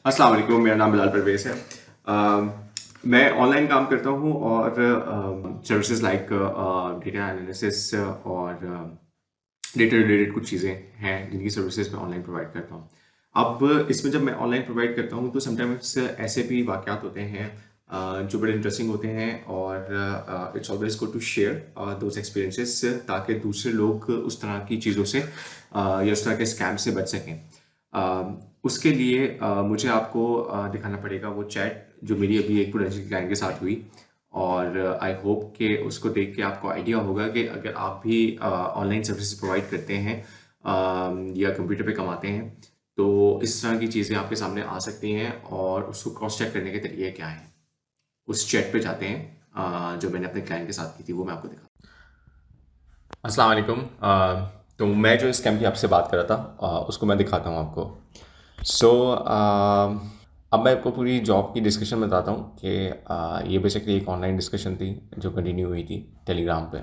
अस्सलाम वालेकुम, मेरा नाम बिलाल परवेज़ है। मैं ऑनलाइन काम करता हूँ और सर्विसेज़ लाइक डेटा एनालिसिस और डेटा रिलेटेड कुछ चीज़ें हैं जिनकी सर्विसेज मैं ऑनलाइन प्रोवाइड करता हूँ। अब इसमें जब मैं ऑनलाइन प्रोवाइड करता हूँ तो समटाइम्स ऐसे भी वाक़यात होते हैं जो बड़े इंटरेस्टिंग होते हैं और it's always good to share those experiences ताकि दूसरे लोग उस तरह की चीज़ों से या उस तरह के स्कैम से बच सकें। उसके लिए मुझे आपको दिखाना पड़ेगा वो चैट जो मेरी अभी एक पोटेंशियल क्लाइंट के साथ हुई और आई होप कि उसको देख के आपको आइडिया होगा कि अगर आप भी ऑनलाइन सर्विसेज प्रोवाइड करते हैं या कंप्यूटर पे कमाते हैं तो इस तरह की चीज़ें आपके सामने आ सकती हैं और उसको क्रॉस चेक करने के तरीके क्या हैं। उस चैट पे जाते हैं जो मैंने अपने क्लाइंट के साथ की थी वो मैं आपको दिखा। अस्सलाम वालेकुम। तो मैं जो स्कैम की आपसे बात कर रहा था उसको मैं दिखाता हूँ आपको। सो अब मैं आपको पूरी जॉब की डिस्कशन बताता हूँ कि ये बेसिकली एक ऑनलाइन डिस्कशन थी जो कंटिन्यू हुई थी टेलीग्राम पे।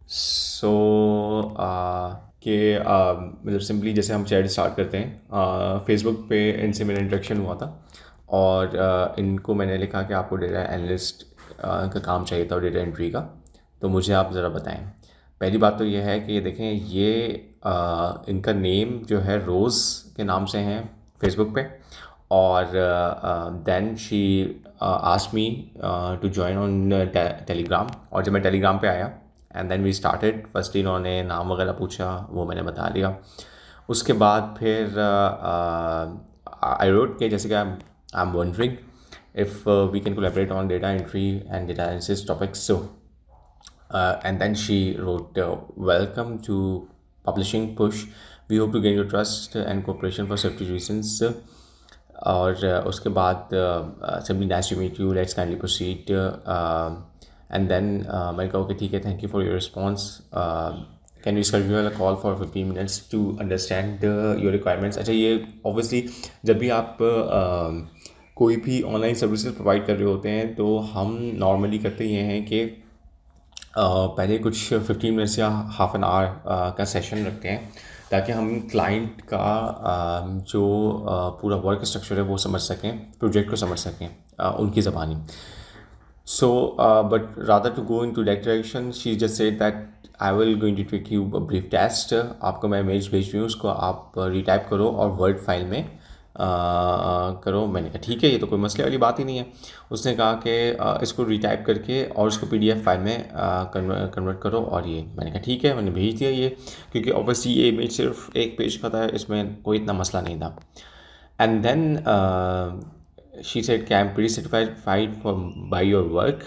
सो कि मतलब सिंपली जैसे हम चैट स्टार्ट करते हैं फेसबुक पे इनसे मेरा इंटरेक्शन हुआ था और इनको मैंने लिखा कि आपको डेटा एनालिस्ट का काम चाहिए था और डेटा एंट्री का, तो मुझे आप ज़रा बताएं। पहली बात तो ये है कि देखें ये इनका नेम जो है रोज़ के नाम से हैं फेसबुक पे और then she asked me to join on Telegram और जब मैं टेलीग्राम पे आया and then we started first इन्होंने नाम वगैरह पूछा वो मैंने बता दिया। उसके बाद फिर आई रोट के जैसे कि I am wondering if we can collaborate on data entry and data analysis topics so and then she wrote, welcome to publishing push, we hope to gain your trust and cooperation for safety reasons और उसके बाद simply nice to meet you, let's kindly proceed and then मैंने कहा okay ठीक है, thank you for your response, can you schedule a call for 15 minutes to understand your requirements। अच्छा, ये obviously जब भी आप कोई भी ऑनलाइन सर्विसेज प्रोवाइड कर रहे होते हैं तो हम नॉर्मली करते ये हैं कि पहले कुछ 15 मिनट्स या हाफ एन आवर का सेशन रखते हैं ताकि हम क्लाइंट का जो पूरा वर्क स्ट्रक्चर है वो समझ सकें, प्रोजेक्ट को समझ सकें उनकी ज़बानी। So but rather to go into that direction she just said that I will going to take you brief test, आपको मैं इमेज भेज रही हूँ, उसको आप रीटाइप करो और वर्ड फाइल में करो। मैंने कहा ठीक है, ये तो कोई मसले वाली बात ही नहीं है। उसने कहा कि इसको रीटाइप करके और उसको पीडीएफ फाइल में कन्वर्ट करो और ये मैंने कहा ठीक है, मैंने भेज दिया ये, क्योंकि ऑब्वियसली ये इमेज सिर्फ एक पेज का था, इसमें कोई इतना मसला नहीं था। एंड देन शी सेड कि I am pretty satisfied by your work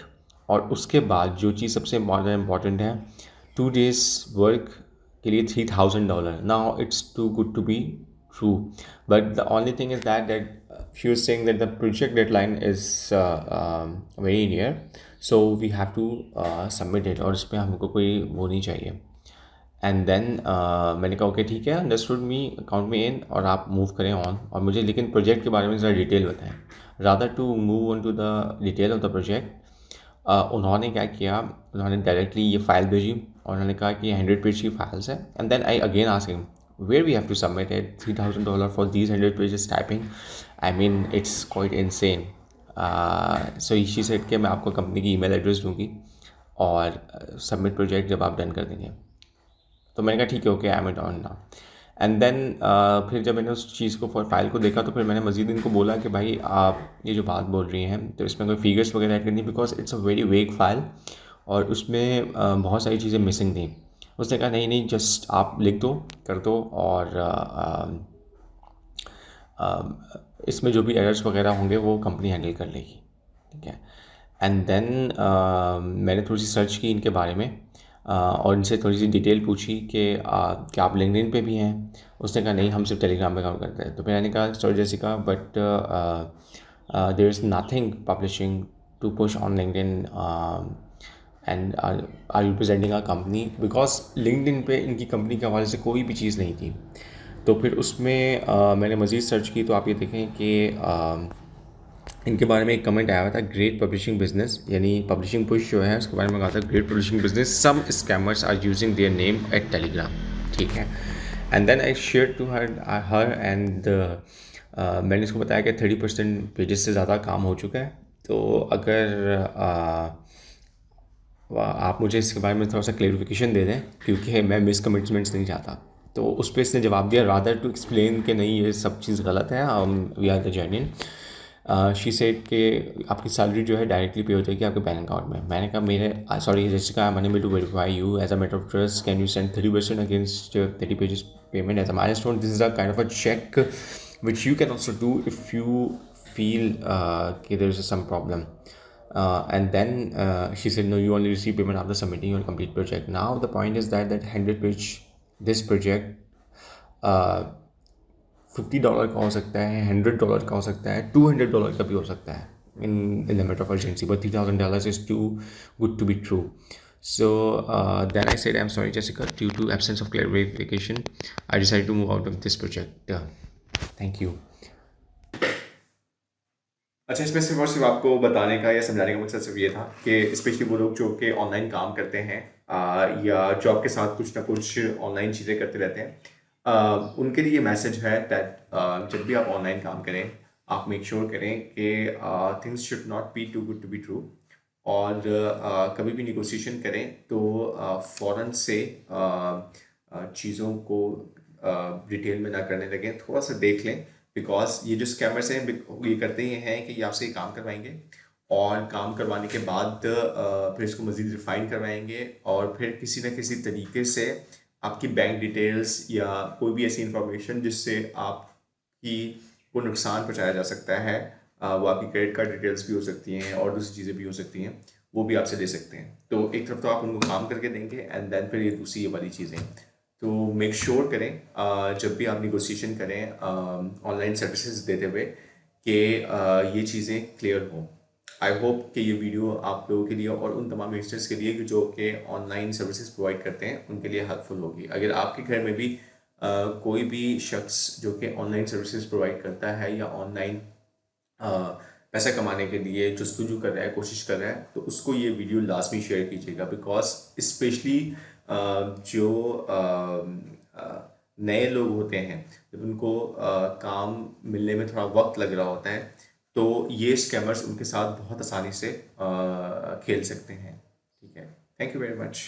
और उसके बाद जो चीज़ सबसे इम्पॉर्टेंट है 2 days वर्क के लिए $3,000। Now it's too good to be true, but the only thing is that she was saying that the project deadline is very near, so we have to submit it और इस पर हमको कोई वो नहीं चाहिए। एंड देन मैंने कहा ओके ठीक है, अंडरस्टूड मी, अकाउंट में इन और आप मूव करें ऑन, और मुझे लेकिन प्रोजेक्ट के बारे में ज़रा डिटेल बताएं। Rather to move on to the detail of the project उन्होंने क्या किया, उन्होंने डायरेक्टली ये फ़ाइल भेजी और उन्होंने कहा कि 100 पेज की फाइल्स है। And then I again asked him where we have to submit it, $3,000 for these 100 pages typing, I mean it's quite insane। So she said कि मैं आपको कंपनी की ईमेल एड्रेस दूंगी और सबमिट प्रोजेक्ट जब आप डन कर देंगे। तो मैंने कहा ठीक है, okay I am it on now. And then फिर जब मैंने उस चीज़ को फाइल को देखा तो फिर मैंने मज़ीद इनको बोला कि भाई आप ये जो बात बोल रही हैं तो इसमें कोई फिगर्स वगैरह ऐड करनी, because it's a very vague file और उसमें बहुत सारी चीज़ें मिसिंग थी। उसने कहा नहीं नहीं, जस्ट आप लिख दो, कर दो और इसमें जो भी एरर्स वगैरह होंगे वो कंपनी हैंडल कर लेगी, ठीक है। एंड देन मैंने थोड़ी सी सर्च की इनके बारे में और इनसे थोड़ी सी डिटेल पूछी कि क्या आप लिंक्डइन पे भी हैं। उसने कहा नहीं, हम सिर्फ टेलीग्राम पे काम करते हैं। तो फिर मैंने कहा sorry Jessica, but there is nothing publishing to push on LinkedIn and are you presenting a company, because LinkedIn पे इनकी कंपनी के हवाले से कोई भी चीज़ नहीं थी। तो फिर उसमें मैंने मज़ीद सर्च की तो आप ये देखें कि इनके बारे में एक कमेंट आया हुआ था, ग्रेट पब्लिशिंग बिजनेस, यानी पब्लिशिंग पुश जो है उसके बारे में कहा था great publishing business, some scammers are using their name at Telegram, ठीक है। And then I share to her and मैंने इसको बताया कि 30% पेजेस से ज़्यादा काम हो चुका है। तो अगर आप मुझे इसके बारे में थोड़ा सा क्लेरिफिकेशन दे दें, क्योंकि मैं मिस कमिटमेंट्स नहीं चाहता। तो उस पर इसने जवाब दिया, रादर टू एक्सप्लेन कि नहीं ये सब चीज़ गलत है, we are the genuine. She said कि आपकी सैलरी जो है डायरेक्टली पे हो जाएगी आपके बैंक अकाउंट में। मैंने कहा मेरे sorry Jessica, I am unable to verify you as a matter of trust, can you send 30% against 30 pages payment as a milestone? This is a kind of a check which you can also do if you feel there is some problem. And then she said, no, you only receive payment after submitting your complete project. Now the point is that 100 page this project uh, $50 का हो सकता है, $100 का हो सकता है, $200 का भी हो सकता है in the matter of urgency, but $3,000 is too good to be true. So then I said, I'm sorry Jessica, due to absence of clarification I decided to move out of this project. Thank you. अच्छा, इसमें सिर्फ और सिर्फ आपको बताने का या समझाने का मकसद सिर्फ ये था कि स्पेशली वो लोग जो कि ऑनलाइन काम करते हैं या जॉब के साथ कुछ ना कुछ ऑनलाइन चीज़ें करते रहते हैं, उनके लिए मैसेज है दैट जब भी आप ऑनलाइन काम करें, आप मेक श्योर करें कि things should not be too good to be true. और कभी भी निगोशिएशन करें तो फ़ौरन से चीज़ों को डिटेल में ना करने लगें, थोड़ा सा देख लें। बिकॉज ये जो स्कैमर्स हैं ये करते ये हैं कि ये आपसे ये काम करवाएंगे और काम करवाने के बाद फिर इसको मज़ीद रिफाइन करवाएंगे और फिर किसी न किसी तरीके से आपकी बैंक डिटेल्स या कोई भी ऐसी इंफॉर्मेशन जिससे आपकी को नुकसान पहुंचाया जा सकता है, वो आपकी क्रेडिट कार्ड डिटेल्स भी हो सकती हैं और दूसरी चीज़ें भी हो सकती हैं, वो भी आपसे ले सकते हैं। तो एक तरफ तो आप उनको काम करके देंगे एंड देन फिर ये दूसरी ये वाली चीज़ें। तो मेक श्योर करें जब भी आप निगोशिएशन करें ऑनलाइन सर्विसेज देते हुए कि ये चीज़ें क्लियर हों। आई होप कि ये वीडियो आप लोगों के लिए और उन तमाम यंगस्टर्स के लिए जो कि ऑनलाइन सर्विसेज प्रोवाइड करते हैं उनके लिए हेल्पफुल होगी। अगर आपके घर में भी कोई भी शख्स जो कि ऑनलाइन सर्विसेज प्रोवाइड करता है या ऑनलाइन पैसा कमाने के लिए जस्तुजू कर रहा है, कोशिश कर रहा है, तो उसको ये वीडियो लाजमी शेयर कीजिएगा। बिकॉज स्पेशली जो नए लोग होते हैं, जब उनको काम मिलने में थोड़ा वक्त लग रहा होता है, तो ये स्कैमर्स उनके साथ बहुत आसानी से खेल सकते हैं। ठीक है, थैंक यू वेरी मच।